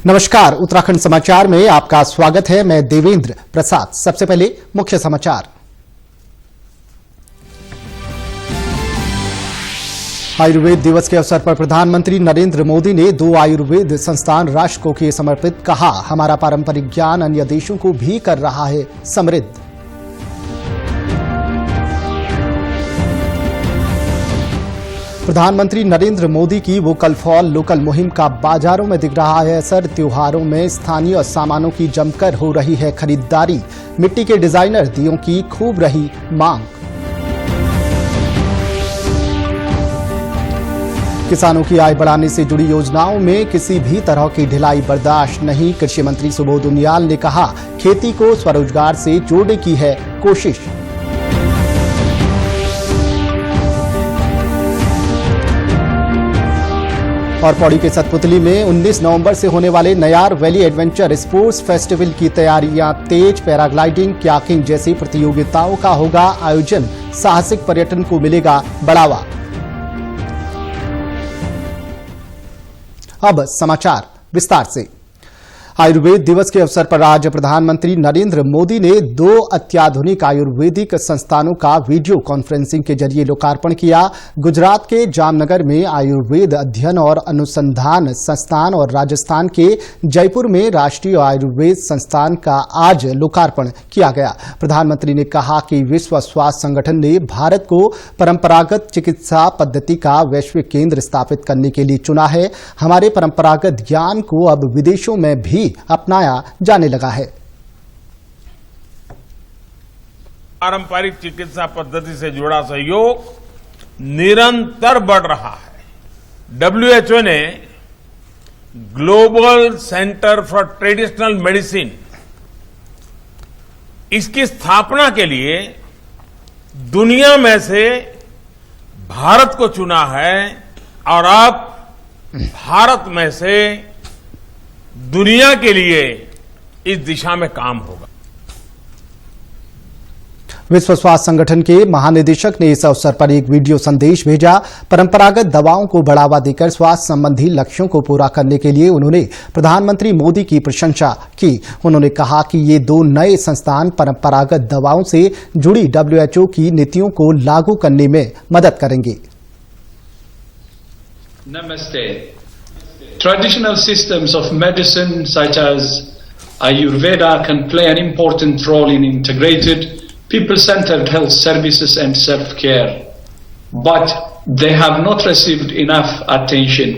नमस्कार, उत्तराखंड समाचार में आपका स्वागत है। मैं देवेंद्र प्रसाद। सबसे पहले मुख्य समाचार। आयुर्वेद दिवस के अवसर पर प्रधानमंत्री नरेंद्र मोदी ने 2 आयुर्वेद संस्थान राष्ट्र को किए समर्पित। कहा, हमारा पारंपरिक ज्ञान अन्य देशों को भी कर रहा है समृद्ध। प्रधानमंत्री नरेंद्र मोदी की वोकल फॉर लोकल मुहिम का बाजारों में दिख रहा है असर। त्योहारों में स्थानीय सामानों की जमकर हो रही है खरीदारी। मिट्टी के डिजाइनर दियों की खूब रही मांग। किसानों की आय बढ़ाने से जुड़ी योजनाओं में किसी भी तरह की ढिलाई बर्दाश्त नहीं। कृषि मंत्री सुबोध उनियाल ने कहा, खेती को स्वरोजगार से जोड़ने की है कोशिश। और पौड़ी के सतपुतली में 19 नवंबर से होने वाले Nayar valley adventure sports festival की तैयारियां तेज। पैराग्लाइडिंग, क्याकिंग जैसी प्रतियोगिताओं का होगा आयोजन। साहसिक पर्यटन को मिलेगा बढ़ावा। अब समाचार विस्तार से। आयुर्वेद दिवस के अवसर पर आज प्रधानमंत्री नरेंद्र मोदी ने 2 अत्याधुनिक आयुर्वेदिक संस्थानों का वीडियो कॉन्फ्रेंसिंग के जरिए लोकार्पण किया। गुजरात के जामनगर में आयुर्वेद अध्ययन और अनुसंधान संस्थान और राजस्थान के जयपुर में राष्ट्रीय आयुर्वेद संस्थान का आज लोकार्पण किया गया। प्रधानमंत्री ने कहा कि विश्व स्वास्थ्य संगठन ने भारत को परंपरागत चिकित्सा पद्धति का वैश्विक केंद्र स्थापित करने के लिए चुना है। हमारे परंपरागत ज्ञान को अब विदेशों में भी अपनाया जाने लगा है। पारंपरिक चिकित्सा पद्धति से जुड़ा सहयोग निरंतर बढ़ रहा है। WHO ने global centre for traditional medicine इसकी स्थापना के लिए दुनिया में से भारत को चुना है और अब भारत में से दुनिया के लिए इस दिशा में काम होगा। विश्व स्वास्थ्य संगठन के महानिदेशक ने इस अवसर पर एक वीडियो संदेश भेजा। परंपरागत दवाओं को बढ़ावा देकर स्वास्थ्य संबंधी लक्ष्यों को पूरा करने के लिए उन्होंने प्रधानमंत्री मोदी की प्रशंसा की। उन्होंने कहा कि ये 2 नए संस्थान परंपरागत दवाओं से जुड़ी WHO की नीतियों को लागू करने में मदद करेंगे। नमस्ते। Traditional systems of medicine such as Ayurveda can play an important role in integrated, people-centered health services and self-care, but they have not received enough attention.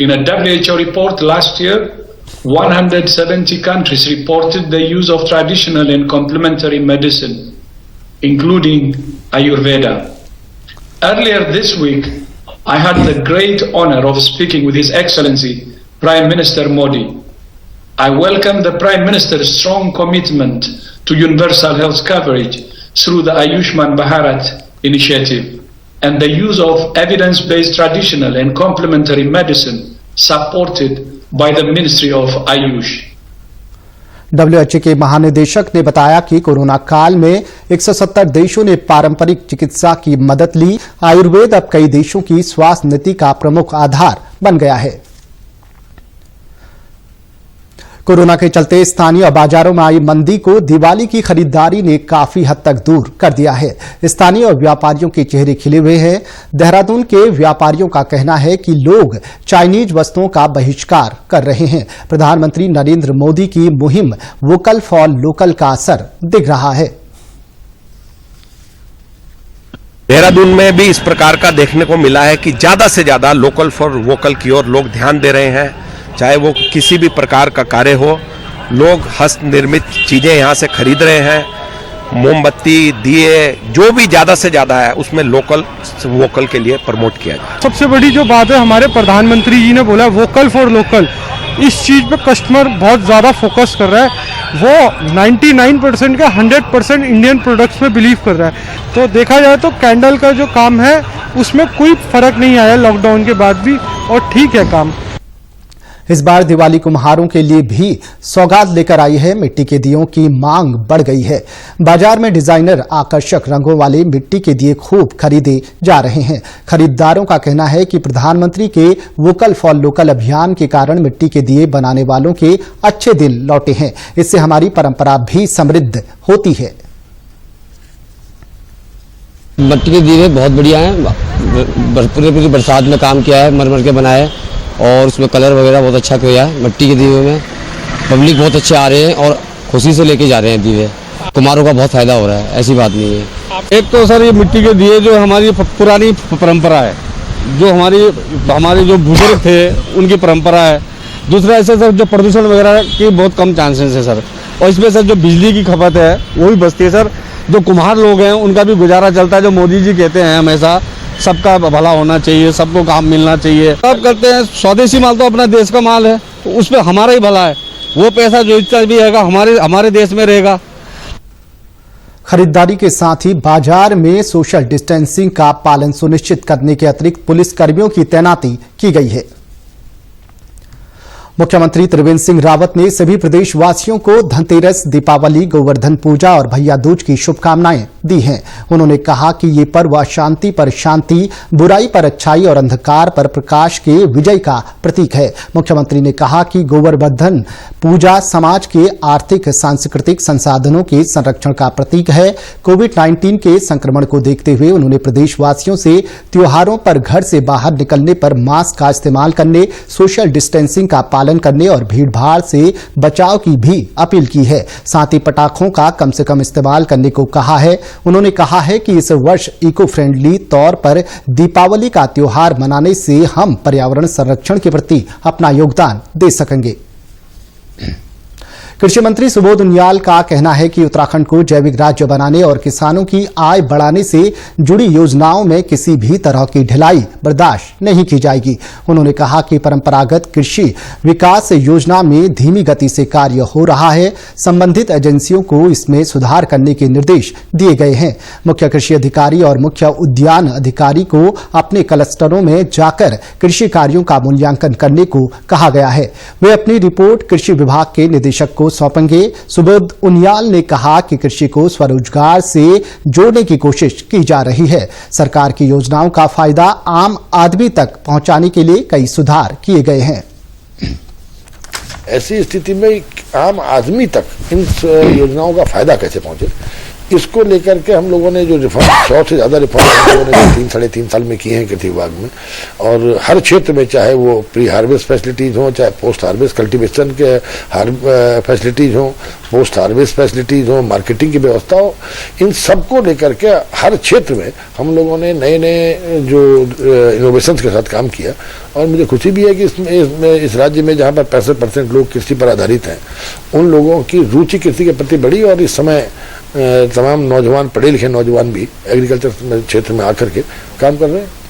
In a WHO report last year, 170 countries reported the use of traditional and complementary medicine, including Ayurveda. Earlier this week, I had the great honor of speaking with His Excellency Prime Minister Modi. I welcome the Prime Minister's strong commitment to universal health coverage through the Ayushman Bharat initiative and the use of evidence-based traditional and complementary medicine supported by the Ministry of Ayush. WHO के महानिदेशक ने बताया कि corona काल में 170 देशों ने पारंपरिक चिकित्सा की मदद ली। आयुर्वेद अब कई देशों की स्वास्थ्य नीति का प्रमुख आधार बन गया है। कोरोना के चलते स्थानीय बाजारों में आई मंदी को दिवाली की खरीदारी ने काफी हद तक दूर कर दिया है। स्थानीय व्यापारियों के चेहरे खिले हुए हैं। देहरादून के व्यापारियों का कहना है कि लोग चाइनीज वस्तुओं का बहिष्कार कर रहे हैं। प्रधानमंत्री नरेंद्र मोदी की मुहिम वोकल फॉर लोकल का असर दिख रहा है। देहरादून में भी इस प्रकार का देखने को मिला है कि ज्यादा से ज्यादा लोकल फॉर वोकल की ओर लोग ध्यान दे रहे हैं। चाहे वो किसी भी प्रकार का कार्य हो, लोग हस्त निर्मित चीजें यहाँ से खरीद रहे हैं। मोमबत्ती, दिए, जो भी ज्यादा से ज्यादा है उसमें लोकल वोकल के लिए प्रमोट किया जाए। सबसे बड़ी जो बात है, हमारे प्रधानमंत्री जी ने बोला वोकल फॉर लोकल, इस चीज पे कस्टमर बहुत ज्यादा फोकस कर रहा है। वो 99% का 100% इंडियन प्रोडक्ट्स में बिलीव कर रहा है। तो देखा जाए तो कैंडल का जो काम है उसमें कोई फर्क नहीं आया लॉकडाउन के बाद भी, और ठीक है काम। इस बार दिवाली कुम्हारों के लिए भी सौगात लेकर आई है। मिट्टी के दियों की मांग बढ़ गई है। बाजार में डिजाइनर आकर्षक रंगों वाले मिट्टी के दिए खूब खरीदे जा रहे हैं। खरीदारों का कहना है कि प्रधानमंत्री के वोकल फॉर लोकल अभियान के कारण मिट्टी के दिए बनाने वालों के अच्छे दिन लौटे हैं। इससे हमारी परंपरा भी समृद्ध होती है। मिट्टी के दिए बहुत बढ़िया हैं। पूरी बरसात में काम किया है, मर के बनाए और उसमें कलर वगैरह बहुत अच्छा किया है। मिट्टी के दिए में पब्लिक बहुत अच्छे आ रहे हैं और खुशी से लेके जा रहे हैं दिए। कुम्हारों का बहुत फायदा हो रहा है, ऐसी बात नहीं है। एक तो सर ये मिट्टी के दिए जो हमारी पुरानी परंपरा है, जो हमारे जो बुजुर्ग थे उनकी परंपरा है। दूसरा ऐसे सर जो प्रदूषण वगैरह की बहुत कम चांसेस है सर, और इसमें सर जो बिजली की खपत है वो भी बचती है सर। जो कुम्हार लोग हैं उनका भी गुजारा चलता है। जो मोदी जी कहते हैं हमेशा सबका भला होना चाहिए, सबको काम मिलना चाहिए, सब करते हैं। स्वदेशी माल तो अपना देश का माल है, तो उसमें हमारा ही भला है। वो पैसा जो इतना भी रहेगा हमारे देश में रहेगा। खरीदारी के साथ ही बाजार में सोशल डिस्टेंसिंग का पालन सुनिश्चित करने के अतिरिक्त पुलिस कर्मियों की तैनाती की गई है। मुख्यमंत्री त्रिवेंद्र सिंह रावत ने सभी प्रदेशवासियों को धनतेरस, दीपावली, गोवर्धन पूजा और भैया दूज की शुभकामनाएं दी हैं। उन्होंने कहा कि ये पर्व अशांति पर शांति, बुराई पर अच्छाई और अंधकार पर प्रकाश के विजय का प्रतीक है। मुख्यमंत्री ने कहा कि गोवर्धन पूजा समाज के आर्थिक सांस्कृतिक संसाधनों के संरक्षण का प्रतीक है। कोविड-19 के संक्रमण को देखते हुए उन्होंने प्रदेशवासियों से त्योहारों पर घर से बाहर निकलने पर मास्क का इस्तेमाल करने, सोशल डिस्टेंसिंग का पालन करने और भीड़भाड़ से बचाव की भी अपील की है। साथ ही पटाखों का कम से कम इस्तेमाल करने को कहा है। उन्होंने कहा है कि इस वर्ष इको फ्रेंडली तौर पर दीपावली का त्योहार मनाने से हम पर्यावरण संरक्षण के प्रति अपना योगदान दे सकेंगे। कृषि मंत्री सुबोध उनियाल का कहना है कि उत्तराखंड को जैविक राज्य बनाने और किसानों की आय बढ़ाने से जुड़ी योजनाओं में किसी भी तरह की ढिलाई बर्दाश्त नहीं की जाएगी। उन्होंने कहा कि परंपरागत कृषि विकास योजना में धीमी गति से कार्य हो रहा है। संबंधित एजेंसियों को इसमें सुधार करने के निर्देश दिए गए हैं। मुख्य कृषि अधिकारी और मुख्य उद्यान अधिकारी को अपने क्लस्टरों में जाकर कृषि कार्यों का मूल्यांकन करने को कहा गया है। वे अपनी रिपोर्ट कृषि विभाग के निदेशक को सौंपेंगे। सुबोध उनियाल ने कहा कि कृषि को स्वरोजगार से जोड़ने की कोशिश की जा रही है। सरकार की योजनाओं का फायदा आम आदमी तक पहुंचाने के लिए कई सुधार किए गए हैं। ऐसी स्थिति में आम आदमी तक इन योजनाओं का फायदा कैसे पहुंचे, इसको लेकर के हम लोगों ने जो रिफॉर्म 100 से ज्यादा रिफॉर्म हम लोगों ने 3 साढ़े 3 साल में किए हैं कृषि विभाग में, और हर क्षेत्र में चाहे वो प्री हार्वेस्ट फैसिलिटीज हो, चाहे पोस्ट हार्वेस्ट कल्टीवेशन के फैसिलिटीज हो, पोस्ट हार्वेस्ट फैसिलिटीज हो, मार्केटिंग की व्यवस्था हो, इन सबको लेकर के हर क्षेत्र में हम लोगों ने नए नए जो इनोवेशंस के साथ काम किया। और मुझे खुशी भी है कि इस राज्य में जहाँ पर 65% लोग कृषि पर आधारित हैं, उन लोगों की रुचि कृषि के प्रति बढ़ी और इस समय तमाम नौजवान, पढ़े लिखे नौजवान भी एग्रीकल्चर क्षेत्र में आकर के काम कर रहे हैं।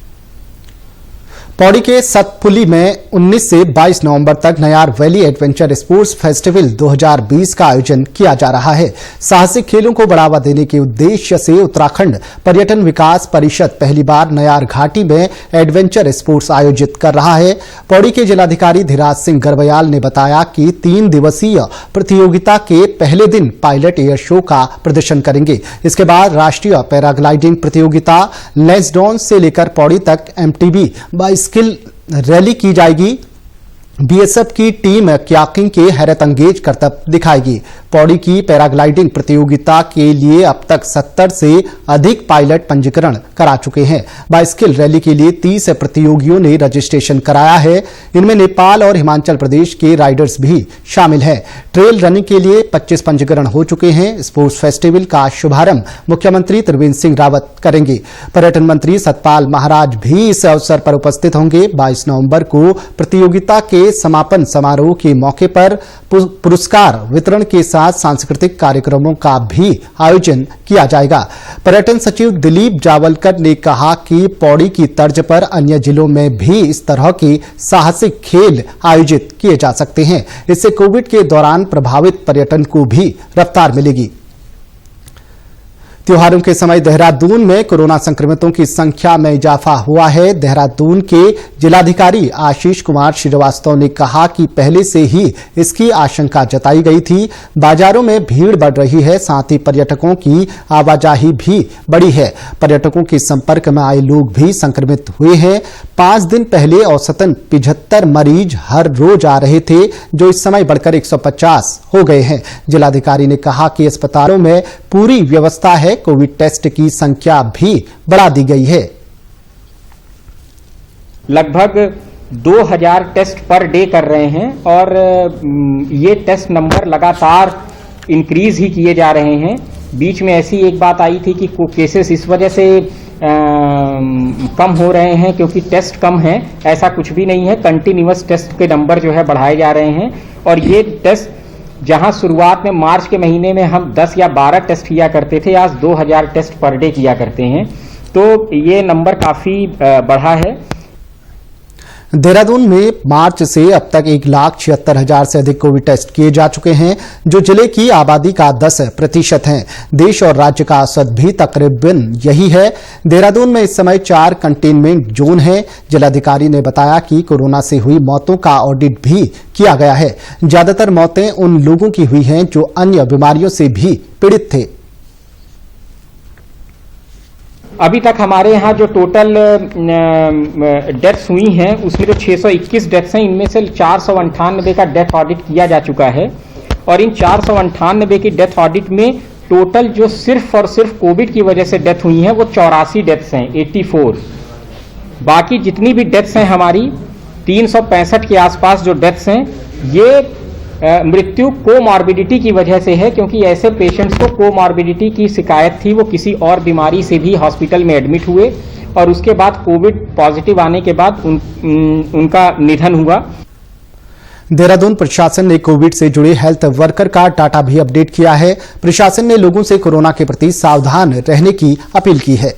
पौड़ी के सतपुली में 19 से 22 नवंबर तक Nayar valley adventure sports festival 2020 का आयोजन किया जा रहा है। साहसिक खेलों को बढ़ावा देने के उद्देश्य से उत्तराखंड पर्यटन विकास परिषद पहली बार नयार घाटी में एडवेंचर स्पोर्ट्स आयोजित कर रहा है। पौड़ी के जिलाधिकारी धीराज सिंह गर्बयाल ने बताया कि 3 दिवसीय प्रतियोगिता के पहले दिन पायलट एयर शो का प्रदर्शन करेंगे। इसके बाद राष्ट्रीय पैराग्लाइडिंग प्रतियोगिता लेंसडॉन से लेकर पौड़ी तक एमटीबी बाइसिकल रैली की जाएगी। बीएसएफ की टीम क्याकिंग के हैरत अंगेज करतब दिखाएगी। पौड़ी की पैराग्लाइडिंग प्रतियोगिता के लिए अब तक 70 से अधिक पायलट पंजीकरण करा चुके हैं। बाइसिकल रैली के लिए 30 प्रतियोगियों ने रजिस्ट्रेशन कराया है। इनमें नेपाल और हिमाचल प्रदेश के राइडर्स भी शामिल हैं। ट्रेल रनिंग के लिए 25 पंजीकरण हो चुके हैं। स्पोर्ट्स फेस्टिवल का शुभारंभ मुख्यमंत्री त्रिवेंद्र सिंह रावत करेंगे। पर्यटन मंत्री सतपाल महाराज भी इस अवसर पर उपस्थित होंगे। 22 नवंबर को प्रतियोगिता के समापन समारोह के मौके पर पुरस्कार वितरण के साथ सांस्कृतिक कार्यक्रमों का भी आयोजन किया जाएगा। पर्यटन सचिव दिलीप जावलकर ने कहा कि पौड़ी की तर्ज पर अन्य जिलों में भी इस तरह के साहसिक खेल आयोजित किए जा सकते हैं। इससे कोविड के दौरान प्रभावित पर्यटन को भी रफ्तार मिलेगी। त्योहारों के समय देहरादून में कोरोना संक्रमितों की संख्या में इजाफा हुआ है। देहरादून के जिलाधिकारी आशीष कुमार श्रीवास्तव ने कहा कि पहले से ही इसकी आशंका जताई गई थी। बाजारों में भीड़ बढ़ रही है, साथ ही पर्यटकों की आवाजाही भी बढ़ी है। पर्यटकों के संपर्क में आए लोग भी संक्रमित हुए हैं। 5 दिन पहले औसतन 75 मरीज हर रोज आ रहे थे, जो इस समय बढ़कर 150 हो गए हैं। जिलाधिकारी ने कहा कि अस्पतालों में पूरी व्यवस्था है, कोविड टेस्ट की संख्या भी बढ़ा दी गई है। लगभग 2000 टेस्ट पर डे कर रहे हैं और ये टेस्ट नंबर लगातार इंक्रीज ही किए जा रहे हैं। बीच में ऐसी एक बात आई थी कि केसेस इस वजह से कम हो रहे हैं क्योंकि टेस्ट कम है, ऐसा कुछ भी नहीं है। कंटिन्यूअस टेस्ट के नंबर जो है बढ़ाए जा रहे हैं और ये टेस्ट जहां शुरुआत में मार्च के महीने में हम 10 या 12 टेस्ट किया करते थे, आज 2000 टेस्ट पर डे किया करते हैं, तो ये नंबर काफी बढ़ा है। देहरादून में मार्च से अब तक 1,76,000 से अधिक कोविड टेस्ट किए जा चुके हैं, जो जिले की आबादी का 10% है। देश और राज्य का औसत भी तकरीबन यही है। देहरादून में इस समय 4 कंटेनमेंट जोन हैं। जिलाधिकारी ने बताया कि कोरोना से हुई मौतों का ऑडिट भी किया गया है। ज्यादातर मौतें उन लोगों की हुई हैं जो अन्य बीमारियों से भी पीड़ित थे। अभी तक हमारे यहाँ जो टोटल डेथ्स हुई हैं उसमें जो 621 डेथ्स हैं, इनमें से 498 का डेथ ऑडिट किया जा चुका है और इन 498 की डेथ ऑडिट में टोटल जो सिर्फ और सिर्फ कोविड की वजह से डेथ हुई हैं वो 84 डेथ्स हैं, 84। बाकी जितनी भी डेथ्स हैं हमारी 365 के आसपास जो डेथ्स हैं, ये मृत्यु कोमॉर्बिडिटी की वजह से है, क्योंकि ऐसे पेशेंट्स को कोमॉर्बिडिटी की शिकायत थी, वो किसी और बीमारी से भी हॉस्पिटल में एडमिट हुए और उसके बाद कोविड पॉजिटिव आने के बाद उनका निधन हुआ। देहरादून प्रशासन ने कोविड से जुड़े हेल्थ वर्कर का डाटा भी अपडेट किया है। प्रशासन ने लोगों से कोरोना के प्रति सावधान रहने की अपील की है।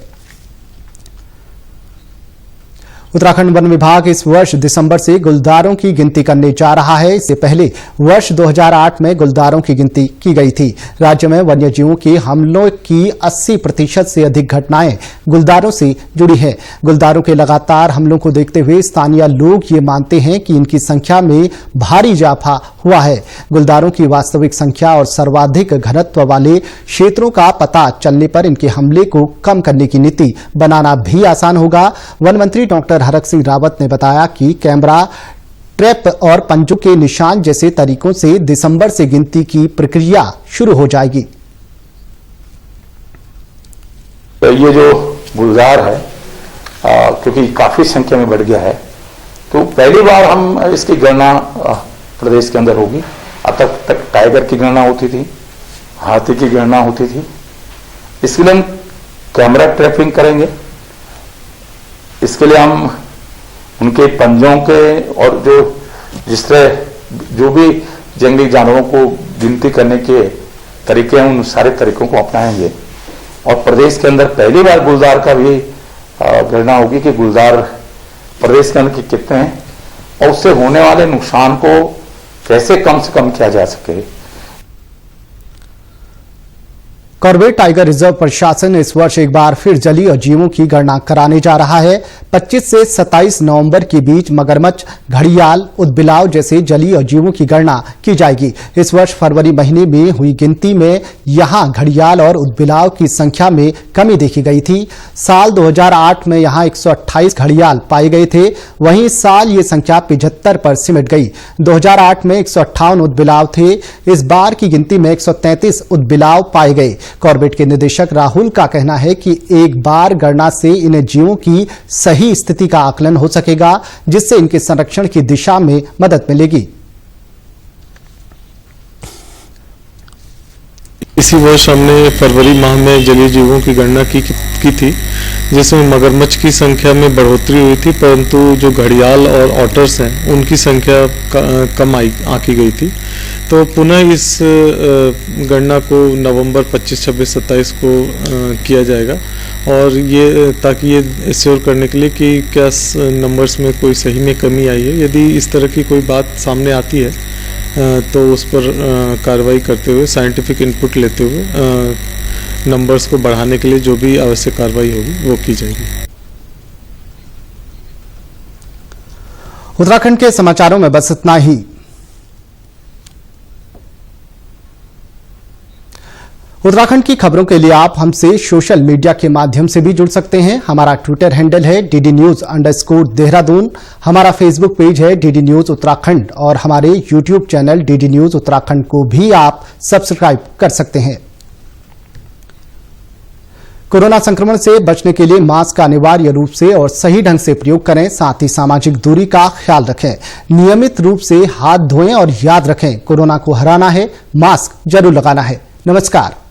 उत्तराखंड वन विभाग इस वर्ष दिसंबर से गुलदारों की गिनती करने जा रहा है। इससे पहले वर्ष 2008 में गुलदारों की गिनती की गई थी। राज्य में वन्यजीवों के हमलों की 80% से अधिक घटनाएं गुलदारों से जुड़ी हैं। गुलदारों के लगातार हमलों को देखते हुए स्थानीय लोग ये मानते हैं कि इनकी संख्या में भारी इजाफा हुआ है। गुलदारों की वास्तविक संख्या और सर्वाधिक घनत्व वाले क्षेत्रों का पता चलने पर इनके हमले को कम करने की नीति बनाना भी आसान होगा। वन मंत्री डॉक्टर हरक सिंह रावत ने बताया कि कैमरा, ट्रैप और पंजों के निशान जैसे तरीकों से दिसंबर से गिनती की प्रक्रिया शुरू हो जाएगी। तो ये जो गुलदार है क्योंकि काफी संख्या में बढ़ गया है, तो पहली बार हम इसकी गणना प्रदेश के अंदर होगी। अब तक टाइगर की गणना होती थी, हाथी की गणना होती थी। इसके लिए हम कैमरा ट्रैपिंग करेंगे। इसके लिए हम उनके पंजों के और जिस तरह जो भी जंगली जानवरों को गिनती करने के तरीके हैं, उन सारे तरीकों को अपनाएंगे। और प्रदेश के अंदर पहली बार गुलदार का भी गणना होगी कि गुलदार प्रदेश के अंदर कितने हैं और उससे होने वाले नुकसान को कैसे कम से कम किया जा सके। कॉर्बेट टाइगर रिजर्व प्रशासन इस वर्ष एक बार फिर जलीय जीवों की गणना कराने जा रहा है। 25 से 27 नवंबर के बीच मगरमच्छ, घड़ियाल, उदबिलाव जैसे जलीय जीवों की गणना की जाएगी। इस वर्ष फरवरी महीने में हुई गिनती में यहां घड़ियाल और उदबिलाव की संख्या में कमी देखी गई थी। साल 2008 में यहां 128 घड़ियाल पाए गए थे, वहीं इस साल ये संख्या 75 पर सिमट गई। 2008 में 158 उदबिलाव थे। इस बार की गिनती में 133 उदबिलाव पाए गए। कॉर्बेट के निदेशक राहुल का कहना है कि एक बार गणना से इन जीवों की सही स्थिति का आकलन हो सकेगा, जिससे इनके संरक्षण की दिशा में मदद मिलेगी। इसी वर्ष हमने फरवरी माह में जलीय जीवों की गणना की थी, जिसमें मगरमच्छ की संख्या में बढ़ोतरी हुई थी, परंतु जो घड़ियाल और ऑटर्स हैं उनकी संख्या कम आंकी गई थी। तो पुनः इस गणना को नवंबर 25, 26, 27 को किया जाएगा और ये ताकि ये श्योर करने के लिए कि क्या नंबर्स में कोई सही में कमी आई है। यदि इस तरह की कोई बात सामने आती है तो उस पर कार्रवाई करते हुए, साइंटिफिक इनपुट लेते हुए नंबर्स को बढ़ाने के लिए जो भी आवश्यक कार्रवाई होगी वो की जाएगी। उत्तराखंड के समाचारों में बस इतना ही। उत्तराखंड की खबरों के लिए आप हमसे सोशल मीडिया के माध्यम से भी जुड़ सकते हैं। हमारा ट्विटर हैंडल है DDNews_देहरादून, हमारा फेसबुक पेज है DD न्यूज उत्तराखंड और हमारे YouTube channel DD news Uttarakhand को भी आप सब्सक्राइब कर सकते हैं। कोरोना संक्रमण से बचने के लिए मास्क का अनिवार्य रूप से और सही ढंग से प्रयोग करें, साथ ही सामाजिक दूरी का ख्याल रखें। नियमित रूप से हाथ धोएं और याद रखें, कोरोना को हराना है, मास्क जरूर लगाना है। नमस्कार।